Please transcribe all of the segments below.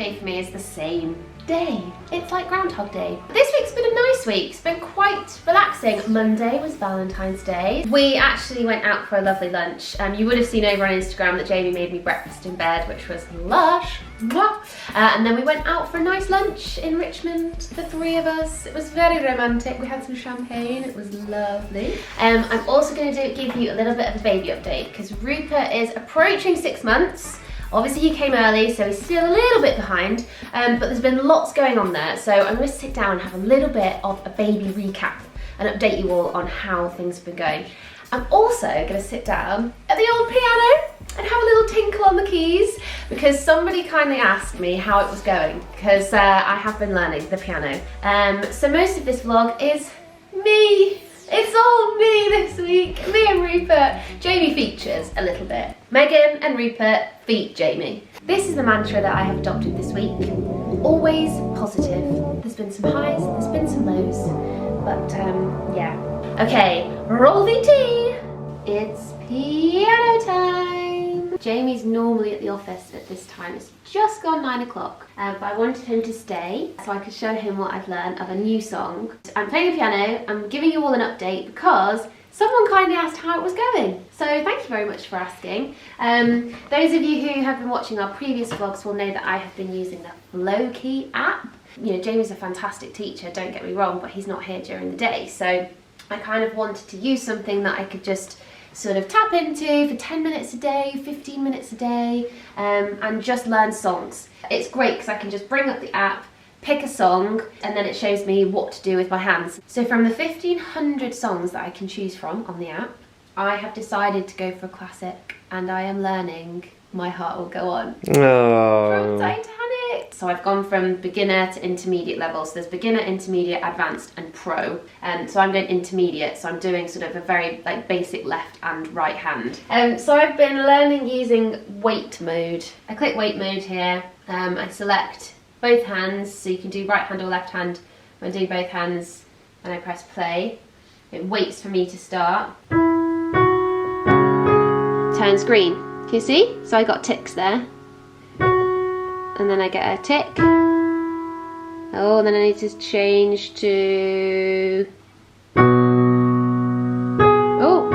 day for me is the same day. It's like Groundhog Day. This week's been a nice week. It's been quite relaxing. Monday was Valentine's Day. We actually went out for a lovely lunch. You would have seen over on Instagram that Jamie made me breakfast in bed, which was lush. And then we went out for a nice lunch in Richmond, the three of us. It was very romantic. We had some champagne. It was lovely. I'm also going to give you a little bit of a baby update because Rupert is approaching 6 months. Obviously he came early, so he's still a little bit behind, but there's been lots going on there. So I'm going to sit down and have a little bit of a baby recap and update you all on how things have been going. I'm also going to sit down at the old piano and have a little tinkle on the keys because somebody kindly asked me how it was going because I have been learning the piano. So most of this vlog is me. It's all me this week, me and Rupert. Jamie features a little bit. Megan and Rupert feat Jamie. This is the mantra that I have adopted this week. Always positive. There's been some highs, there's been some lows, but yeah. Okay, roll the tea. It's piano time. Jamie's normally at the office at this time. It's just gone 9 o'clock, but I wanted him to stay so I could show him what I've learned of a new song. I'm playing the piano, I'm giving you all an update because someone kindly asked how it was going. So thank you very much for asking. Those of you who have been watching our previous vlogs will know that I have been using the Flow Key app. You know, Jamie's a fantastic teacher, don't get me wrong, but he's not here during the day. So I kind of wanted to use something that I could just sort of tap into for 10 minutes a day, 15 minutes a day, and just learn songs. It's great because I can just bring up the app, pick a song, and then it shows me what to do with my hands. So from the 1,500 songs that I can choose from on the app, I have decided to go for a classic, and I am learning My Heart Will Go On from Titanic. So I've gone from beginner to intermediate level. So there's beginner, intermediate, advanced, and pro. So I'm doing intermediate. So I'm doing sort of a very like basic left and right hand. So I've been learning using weight mode. I click weight mode here. I select both hands. So you can do right hand or left hand. When I do both hands and I press play, it waits for me to start. Turns green. Can you see? So I got ticks there. And then I get a tick. Oh, then I need to change to... Oh,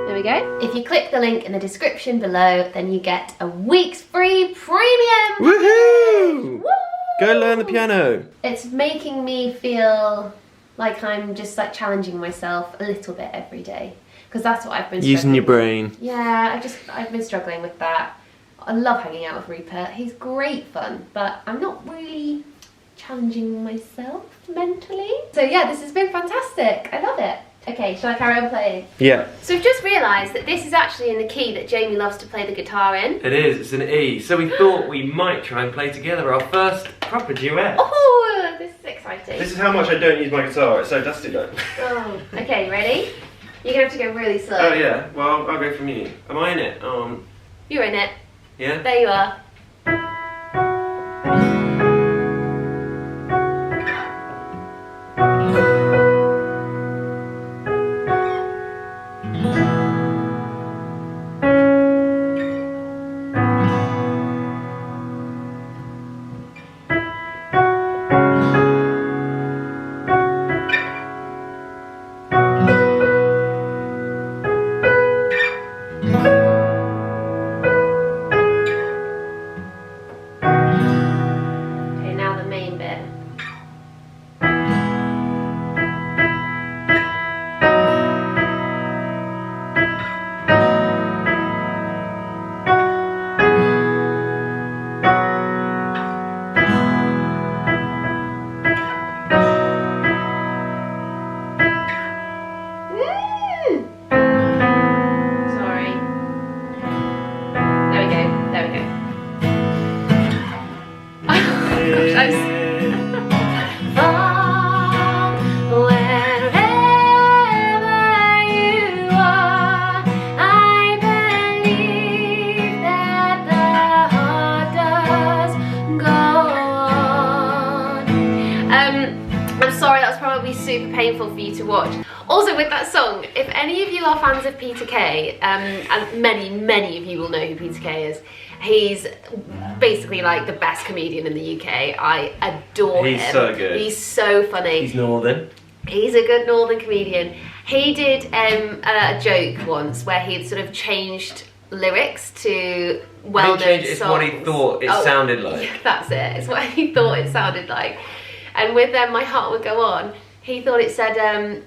there we go. If you click the link in the description below, then you get a week's free premium. Woohoo! Woo! Go learn the piano. It's making me feel like I'm just like challenging myself a little bit every day. Because that's what I've been using your brain. Yeah, I've been struggling with that. I love hanging out with Rupert. He's great fun, but I'm not really challenging myself mentally. So yeah, this has been fantastic. I love it. Okay, shall I carry on playing? Yeah. So we've just realised that this is actually in the key that Jamie loves to play the guitar in. It is, it's an E. So we thought we might try and play together our first proper duet. Oh, this is exciting. This is how much I don't use my guitar. It's so dusty though. Oh, okay, ready? You're gonna have to go really slow. Oh yeah, well I'll go from you. Am I in it? You're in it. Yeah? There you are. super painful for you to watch. Also, with that song, if any of you are fans of Peter Kay, and many of you will know who Peter Kay is, he's basically like the best comedian in the UK. I adore him. He's so good. He's so funny. He's northern. He's a good northern comedian. He did a joke once where he'd sort of changed lyrics to well-known songs. It's what he thought it sounded like. Yeah, that's it. It's what he thought it sounded like. And with My Heart Will Go On, he thought it said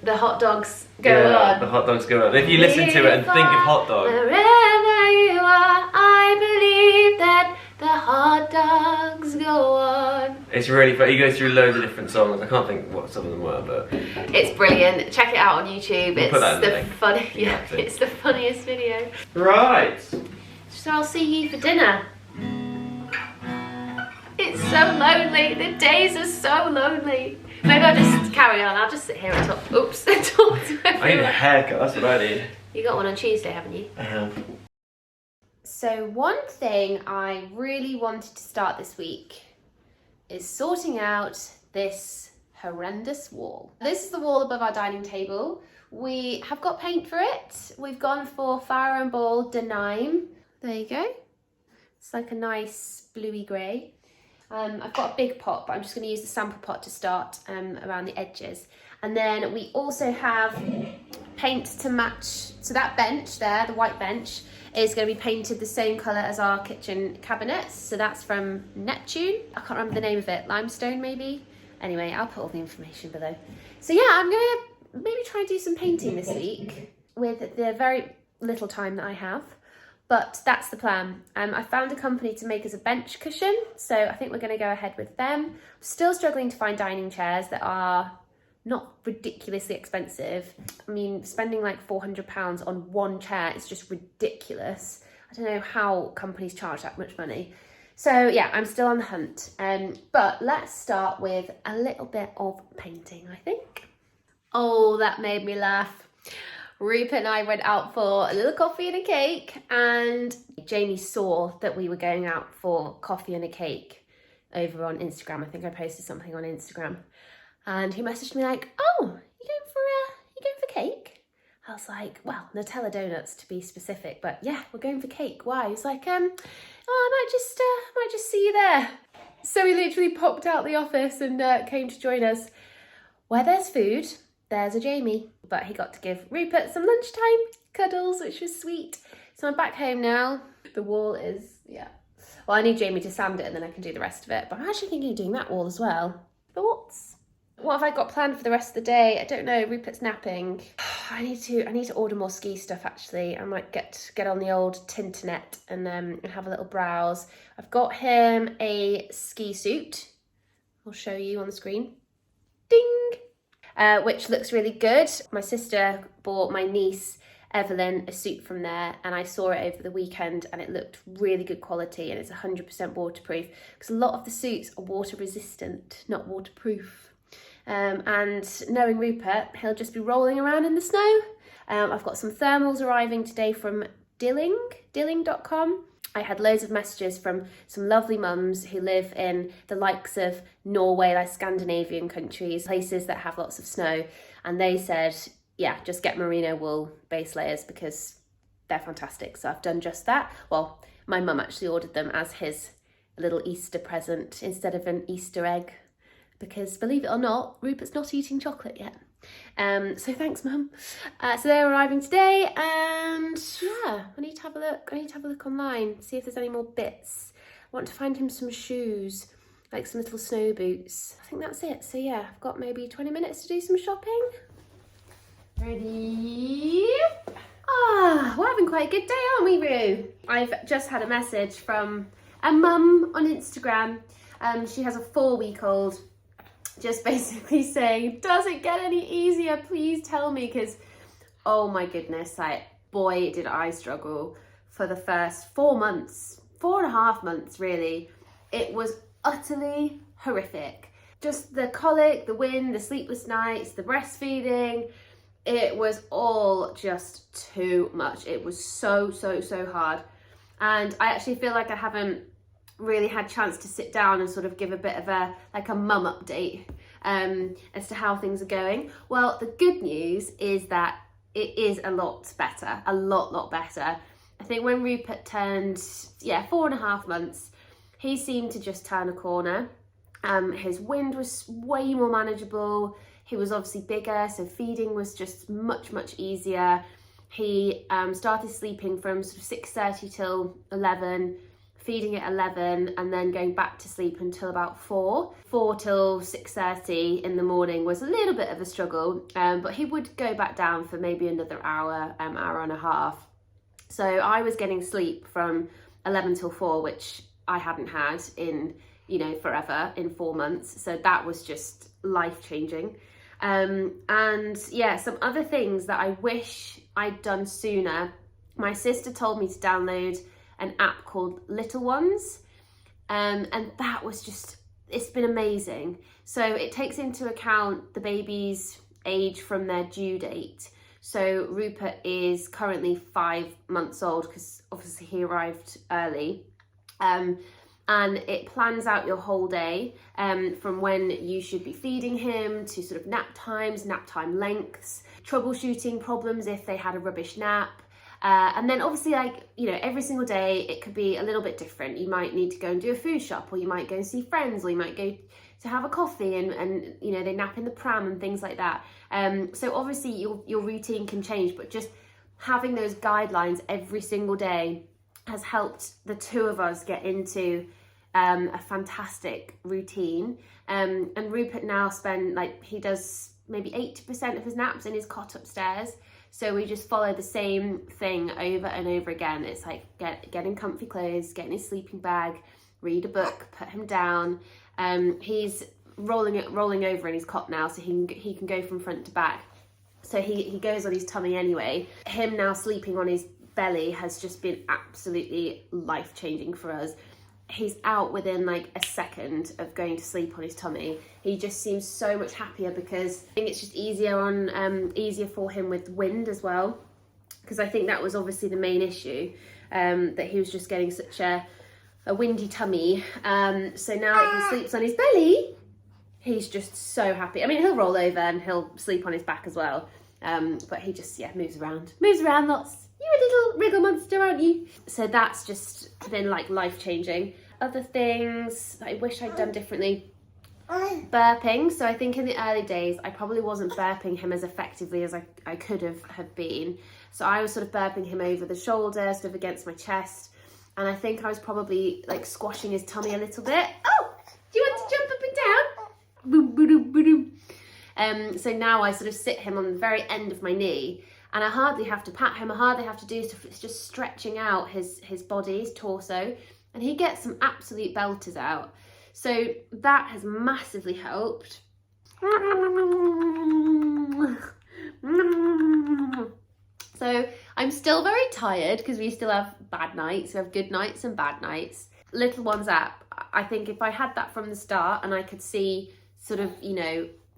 the hot dogs go on. The hot dogs go on. If you listen to it and think of hot dog. Wherever you are, I believe that the hot dogs go on. It's really fun. He goes through loads of different songs. I can't think what some of them were, but it's brilliant. Check it out on YouTube. We'll put that in the link. It's the funniest video. Right. So I'll see you for dinner. It's so lonely. The days are so lonely. Maybe I'll just carry on. I'll just sit here and talk. Oops, talk to everyone. I need a haircut. That's what I need. You got one on Tuesday, haven't you? I have. So one thing I really wanted to start this week is sorting out this horrendous wall. This is the wall above our dining table. We have got paint for it. We've gone for Fire and Ball Denim. There you go. It's like a nice bluey grey. I've got a big pot, but I'm just going to use the sample pot to start around the edges. And then we also have paint to match. So that bench there, the white bench, is going to be painted the same colour as our kitchen cabinets. So that's from Neptune. I can't remember the name of it. Limestone, maybe? Anyway, I'll put all the information below. So yeah, I'm going to maybe try and do some painting this week with the very little time that I have. But that's the plan. I found a company to make us a bench cushion, so I think we're going to go ahead with them. I'm still struggling to find dining chairs that are not ridiculously expensive. I mean, spending like £400 on one chair is just ridiculous. I don't know how companies charge that much money. So yeah, I'm still on the hunt. But let's start with a little bit of painting, I think. Oh, that made me laugh. Rupert and I went out for a little coffee and a cake, and Jamie saw that we were going out for coffee and a cake over on Instagram. I think I posted something on Instagram, and he messaged me like, "Oh, you going for cake?" I was like, "Well, Nutella donuts to be specific, but yeah, we're going for cake." Why? He's like, "Oh, I might just see you there." So he literally popped out the office and came to join us. Where there's food, there's a Jamie. But he got to give Rupert some lunchtime cuddles, which was sweet. So I'm back home now. The wall is, yeah. Well, I need Jamie to sand it and then I can do the rest of it. But I'm actually thinking of doing that wall as well. Thoughts? What have I got planned for the rest of the day? I don't know. Rupert's napping. I need to order more ski stuff actually. I might get on the old Tinternet and have a little browse. I've got him a ski suit. I'll show you on the screen. Ding! Which looks really good. My sister bought my niece Evelyn a suit from there, and I saw it over the weekend and it looked really good quality, and it's 100% waterproof because a lot of the suits are water resistant, not waterproof. And knowing Rupert, he'll just be rolling around in the snow. I've got some thermals arriving today from dilling.com. I had loads of messages from some lovely mums who live in the likes of Norway, like Scandinavian countries, places that have lots of snow. And they said, yeah, just get merino wool base layers because they're fantastic. So I've done just that. Well, my mum actually ordered them as his little Easter present instead of an Easter egg. Because believe it or not, Rupert's not eating chocolate yet. So thanks, Mum. So they're arriving today, and yeah, I need to have a look. I need to have a look online, see if there's any more bits. I want to find him some shoes, like some little snow boots. I think that's it. So yeah, I've got maybe 20 minutes to do some shopping. Ready? We're having quite a good day, aren't we, Roo? I've just had a message from a mum on Instagram. She has a 4-week-old. Just basically saying, does it get any easier? Please tell me, because oh my goodness, like, boy, did I struggle for the first 4 months, 4.5 months really. It was utterly horrific. Just the colic, the wind, the sleepless nights, the breastfeeding, it was all just too much. It was so hard. And I actually feel like I haven't really had chance to sit down and sort of give a bit of a mum update as to how things are going. Well, the good news is that it is a lot better, a lot better. I think when Rupert turned, 4.5 months, he seemed to just turn a corner. His wind was way more manageable. He was obviously bigger, so feeding was just much easier. He started sleeping from sort of 6:30 till 11, feeding at 11, and then going back to sleep until about 4 till 6:30 in the morning was a little bit of a struggle, but he would go back down for maybe another hour, hour and a half. So I was getting sleep from 11 till 4, which I hadn't had in, forever, in 4 months. So that was just life-changing. And yeah, some other things that I wish I'd done sooner. My sister told me to download an app called Little Ones, and that was just, it's been amazing. So it takes into account the baby's age from their due date. So Rupert is currently 5 months old because obviously he arrived early. And it plans out your whole day, from when you should be feeding him to sort of nap times, nap time lengths, troubleshooting problems if they had a rubbish nap. And then obviously, every single day it could be a little bit different. You might need to go and do a food shop, or you might go and see friends, or you might go to have a coffee and they nap in the pram and things like that. So obviously your routine can change, but just having those guidelines every single day has helped the two of us get into a fantastic routine. And Rupert now he does maybe 80% of his naps in his cot upstairs. So we just follow the same thing over and over again. It's like getting comfy clothes, getting his sleeping bag, read a book, put him down. He's rolling over in his cot now, so he can go from front to back. So he goes on his tummy anyway. Him now sleeping on his belly has just been absolutely life-changing for us. He's out within like a second of going to sleep on his tummy. He just seems so much happier because I think it's just easier for him with wind as well, because I think that was obviously the main issue, that he was just getting such a windy tummy. So now that he sleeps on his belly, he's just so happy. I mean, he'll roll over and he'll sleep on his back as well, but he just moves around lots. You're a little wriggle monster, aren't you? So that's just been like life-changing. Other things that I wish I'd done differently. Burping. So I think in the early days, I probably wasn't burping him as effectively as I could have been. So I was sort of burping him over the shoulder, sort of against my chest. And I think I was probably like squashing his tummy a little bit. Oh, do you want to jump up and down? Boom, boom, boom, boom. So now I sort of sit him on the very end of my knee, and I hardly have to pat him, I hardly have to do stuff. It's just stretching out his body, his torso, and he gets some absolute belters out. So that has massively helped. So I'm still very tired because we still have bad nights. We have good nights and bad nights. Little Ones app, I think if I had that from the start and I could see sort of,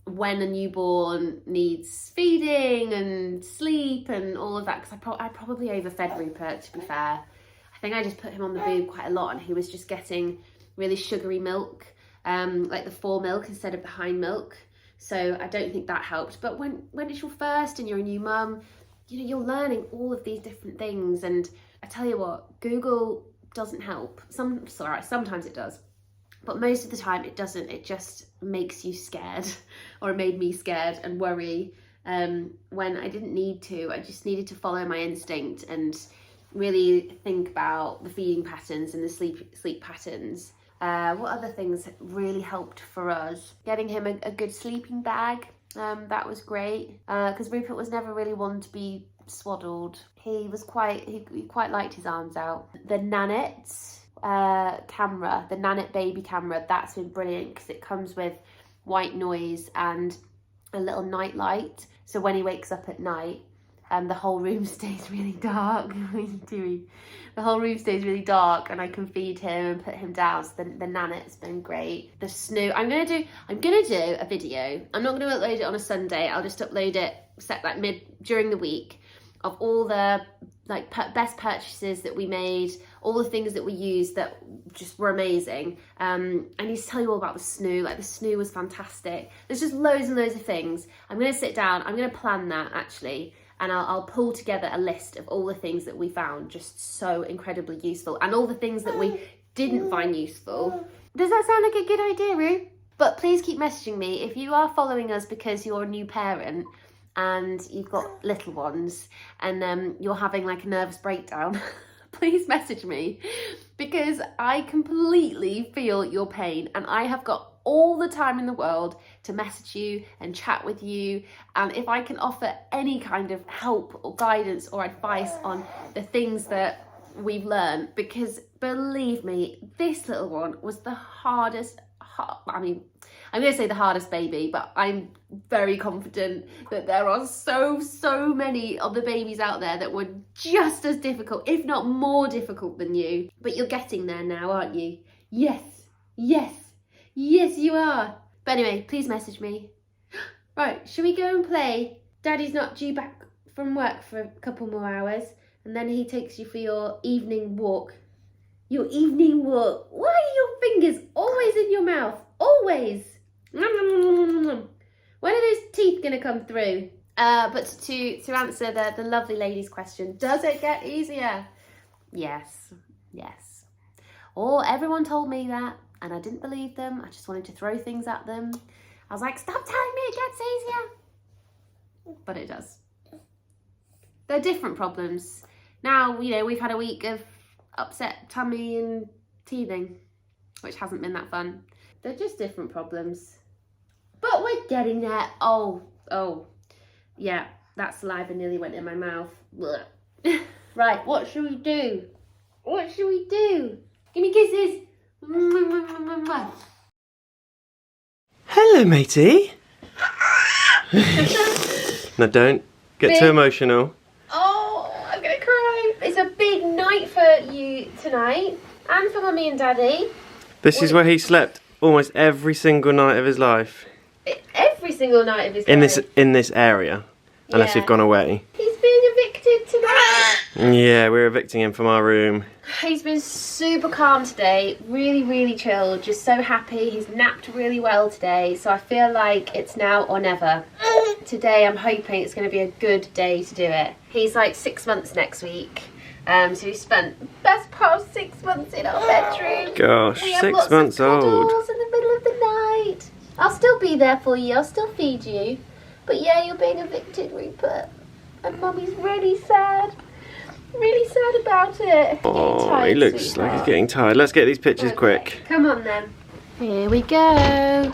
when a newborn needs feeding and sleep and all of that, because I probably overfed Rupert, to be fair. I think I just put him on the boob quite a lot, and he was just getting really sugary milk, like the fore milk instead of the hind milk. So I don't think that helped. But when it's your first and you're a new mum, you're learning all of these different things. And I tell you what, Google doesn't help. Sometimes it does. But most of the time it doesn't. It just makes you scared, or it made me scared and worry when I didn't need to. I just needed to follow my instinct and really think about the feeding patterns and the sleep patterns. What other things really helped for us? Getting him a good sleeping bag. That was great, because Rupert was never really one to be swaddled. He quite liked his arms out. The Nanette camera, the Nanette baby camera, that's been brilliant because it comes with white noise and a little night light. So when he wakes up at night, the whole room stays really dark. What are you doing? The whole room stays really dark, and I can feed him and put him down. So the Nanette's been great. The snoo. I'm gonna do a video. I'm not gonna upload it on a Sunday. I'll just upload it during the week of all the like best purchases that we made, all the things that we used that just were amazing. I need to tell you all about the snoo. Like, the snoo was fantastic. There's just loads and loads of things. I'm going to sit down, I'm going to plan that actually, and I'll pull together a list of all the things that we found just so incredibly useful, and all the things that we didn't find useful. Does that sound like a good idea, Roo? But please keep messaging me if you are following us because you're a new parent and you've got little ones, and you're having like a nervous breakdown. Please message me, because I completely feel your pain, and I have got all the time in the world to message you and chat with you, and if I can offer any kind of help or guidance or advice on the things that we've learned, because believe me, this little one was the hardest. I mean, I'm going to say the hardest baby, but I'm very confident that there are so many of the babies out there that were just as difficult, if not more difficult than you. But you're getting there now, aren't you? Yes, yes, yes you are. But anyway, please message me. Right, shall we go and play? Daddy's not due back from work for a couple more hours, and then he takes you for your evening walk. Your evening walk. Why are your fingers always in your mouth? Always. When are those teeth going to come through? But to answer the lovely lady's question, does it get easier? Yes. Yes. Oh, everyone told me that, and I didn't believe them. I just wanted to throw things at them. I was like, stop telling me it gets easier. But it does. They're different problems. Now, you know, we've had a week of upset tummy and teething, which hasn't been that fun. They're just different problems. But we're getting there. Oh, yeah, that saliva nearly went in my mouth. Right, what should we do? What should we do? Give me kisses. Hello, matey. Now don't get too emotional. Oh, I'm gonna cry. It's a big night for you tonight, and for Mummy and Daddy. This is where he slept almost every single night of his life. Every single night of his life. In this area, unless you've gone away. He's being evicted tonight. Yeah, we're evicting him from our room. He's been super calm today, really chilled, just so happy. He's napped really well today, so I feel like it's now or never. Today I'm hoping it's going to be a good day to do it. He's like 6 months next week, so we spent the best part of 6 months in our bedroom. Gosh, we have 6 months old. In the middle of the night. I'll still be there for you, I'll still feed you. But yeah, you're being evicted, Rupert. And Mummy's really sad. Really sad about it. Oh, he looks like he's getting tired. Let's get these pictures quick. Come on then. Here we go.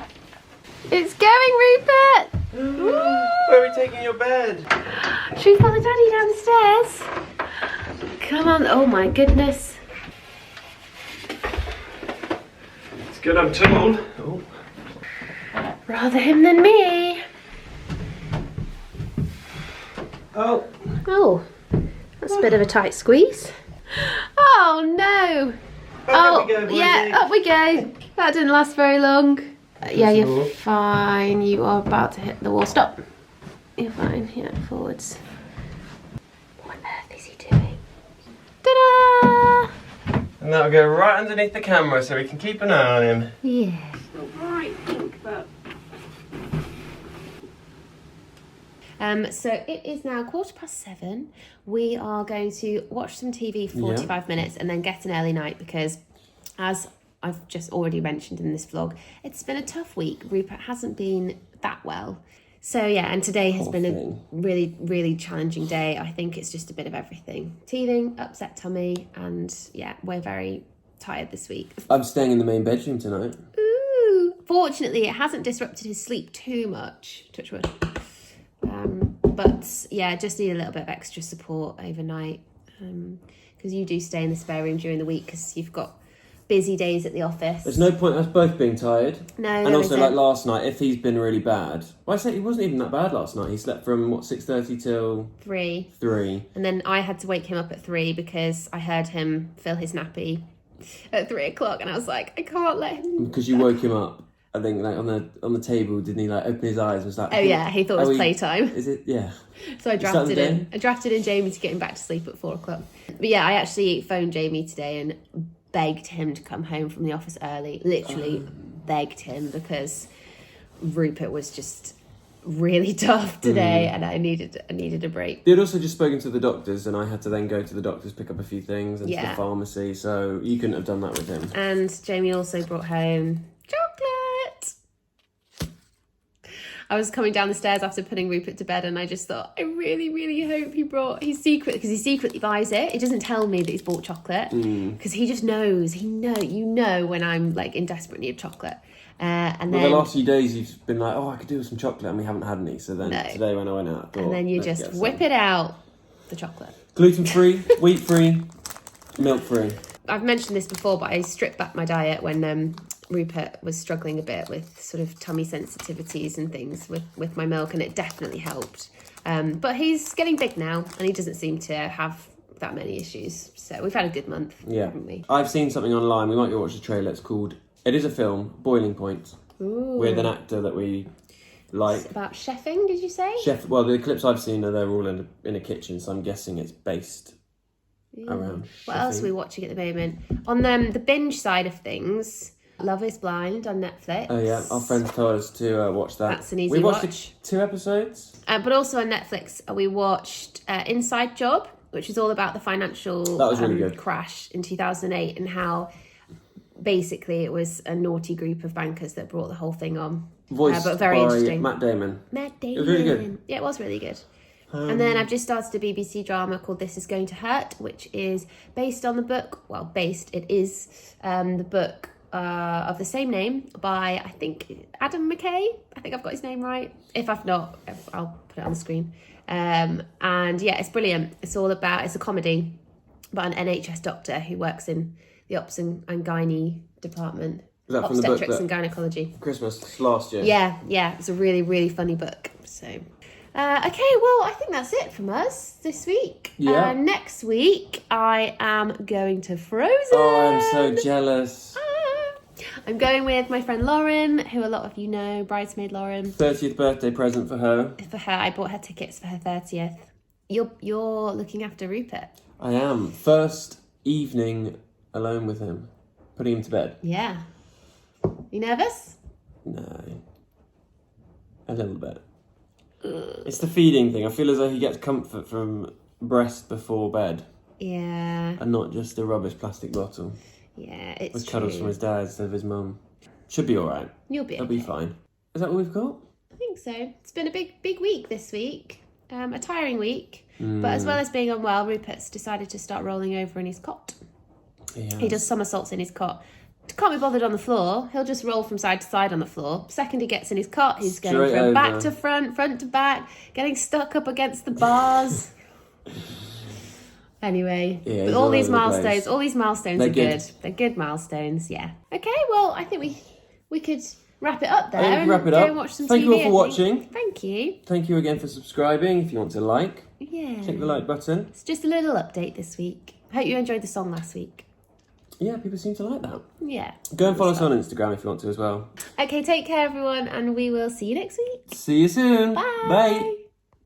It's going, Rupert. Where are we taking your bed? Should we follow Daddy downstairs? Come on. Oh my goodness. It's good I'm tall. Oh. Rather him than me. Oh. Oh. That's a bit of a tight squeeze. Oh no! Up we go, yeah, up we go. That didn't last very long. Yeah, you're fine. You are about to hit the wall. Stop. You're fine. Yeah, forwards. What on earth is he doing? Ta-da! And that'll go right underneath the camera so we can keep an eye on him. Yeah. Right, think about. So it is now 7:15. We are going to watch some TV for 45 minutes and then get an early night because, as I've just already mentioned in this vlog, it's been a tough week. Rupert hasn't been that well. So yeah, and today has been a really challenging day. I think it's just a bit of everything. Teething, upset tummy, and yeah, we're very tired this week. I'm staying in the main bedroom tonight. Ooh! Fortunately, it hasn't disrupted his sleep too much. Touch wood. But yeah, just need a little bit of extra support overnight because you do stay in the spare room during the week because you've got busy days at the office. There's no point us both being tired. No, and also like last night, if he's been really bad, well, I say he wasn't even that bad last night. He slept from 6:30 till 3. And then I had to wake him up at 3 because I heard him fill his nappy at 3 o'clock, and I was like, I can't let him. Because you woke him up I think like on the table, didn't he like open his eyes and was like, Oh yeah, he thought it was playtime. Is it? Yeah. So I drafted in Jamie to get him back to sleep at 4 o'clock. But yeah, I actually phoned Jamie today and begged him to come home from the office early. Literally begged him, because Rupert was just really tough today and I needed a break. They'd also just spoken to the doctors and I had to then go to the doctors, pick up a few things and to the pharmacy, so you couldn't have done that with him. And Jamie also brought home chocolate. I was coming down the stairs after putting Rupert to bed and I just thought, I really, really hope he brought his secret, because he secretly buys it. He doesn't tell me that he's bought chocolate because he just knows. You know when I'm like in desperate need of chocolate. And then the last few days you've been like, oh, I could do with some chocolate, and we haven't had any. So then today when I went out, I thought, and then you just whip it out, the chocolate. Gluten-free, wheat-free, milk-free. I've mentioned this before, but I stripped back my diet when Rupert was struggling a bit with sort of tummy sensitivities and things with my milk, and it definitely helped. But he's getting big now, and he doesn't seem to have that many issues. So we've had a good month, haven't we? I've seen something online. We might go watch the trailer. It's called... It is a film, Boiling Point, with an actor that we like. It's about chefing, did you say? Well, the clips I've seen they're all in a kitchen, so I'm guessing it's based around What else are we watching at the moment? On the binge side of things, Love is Blind on Netflix. Oh yeah, our friends told us to watch that. That's an easy watch. We watch. watched 2 episodes. But also on Netflix, we watched Inside Job, which is all about the financial that was really good. Crash in 2008 and how... Basically, it was a naughty group of bankers that brought the whole thing on. Voiced but very by interesting. Matt Damon. It was really good. Yeah, it was really good. And then I've just started a BBC drama called This Is Going to Hurt, which is based on the book. Well, it is the book of the same name by, I think, Adam McKay. I think I've got his name right. If I've not, I'll put it on the screen. And yeah, it's brilliant. It's a comedy about an NHS doctor who works in the Ops and Gynae department. Was that from the book? Obstetrics and Gynecology. Christmas last year. Yeah. It's a really, really funny book. So, okay, well, I think that's it from us this week. Yeah. Next week, I am going to Frozen. Oh, I'm so jealous. I'm going with my friend Lauren, who a lot of you know, bridesmaid Lauren. 30th birthday present for her. For her, I bought her tickets for her 30th. You're looking after Rupert. I am. First evening alone with him, putting him to bed. Yeah. You nervous? No. A little bit. It's the feeding thing. I feel as though he gets comfort from breast before bed. Yeah. And not just a rubbish plastic bottle. Yeah, it's with cuddles from his dad instead of his mum. Should be alright. You'll be It'll be fine. Is that what we've got? I think so. It's been a big week this week. A tiring week. But as well as being unwell, Rupert's decided to start rolling over in his cot. Yeah. He does somersaults in his cot. Can't be bothered on the floor. He'll just roll from side to side on the floor. Second he gets in his cot, he's going from back to front, front to back, getting stuck up against the bars. Anyway, yeah, all these milestones are good. They're good milestones, yeah. Okay, well, I think we could wrap it up there and wrap it go up. and watch some Thank TV. you all for watching. Thank you. Thank you again for subscribing. If you want to like, click the like button. It's just a little update this week. I hope you enjoyed the song last week. Yeah, people seem to like that. Yeah. Go and follow us on Instagram if you want to as well. Okay, take care everyone, and we will see you next week. See you soon. Bye. Bye.